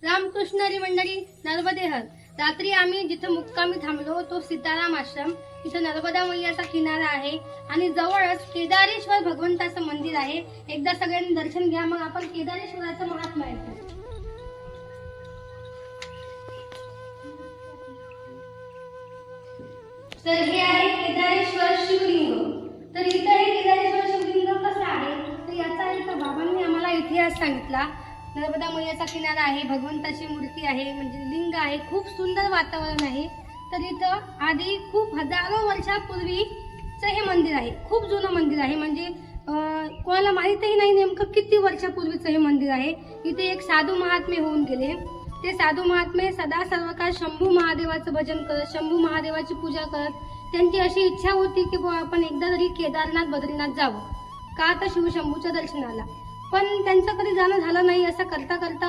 रामकृष्ण हरी मंडळी नर्मदेहर। रात्री आम्ही जिथे मुक्कामी थांबलो तो सीताराम आश्रम, इथे नर्मदा मैयाचा किनारा आहे आणि जवळच केदारेश्वर भगवंताचं मंदिर आहे। एकदा सगळ्यांनी दर्शन घ्या, मग आपण केदारेश्वराचं महात्म्य ऐकू। तर हे आहे केदारेश्वर शिवलिंग। तर इथे हे केदारेश्वर शिवलिंग कसं आहे, तर याचा एक बाबांनी आम्हाला इतिहास सांगितला। नर्मदा मैयाचा किनारा आहे, भगवंताची मूर्ती आहे, म्हणजे लिंग आहे, खूप सुंदर वातावरण आहे। तर इथं आधी खूप हजारो वर्षापूर्वीचं हे मंदिर आहे, खूप जुनं मंदिर आहे, म्हणजे कोणाला माहितही नाही नेमकं किती वर्षापूर्वीचं हे मंदिर आहे। इथे एक साधू महात्मे होऊन गेले, ते साधू महात्मे सदा सर्वकाळ शंभू महादेवाचं भजन करत, शंभू महादेवाची पूजा करत, त्यांची अशी इच्छा होती की आपण एकदा तरी केदारनाथ बद्रीनाथ जावं, का तर शिवशंभूच्या दर्शनाला। पण त्यांचं कधी जाणं झालं नाही। असं करता करता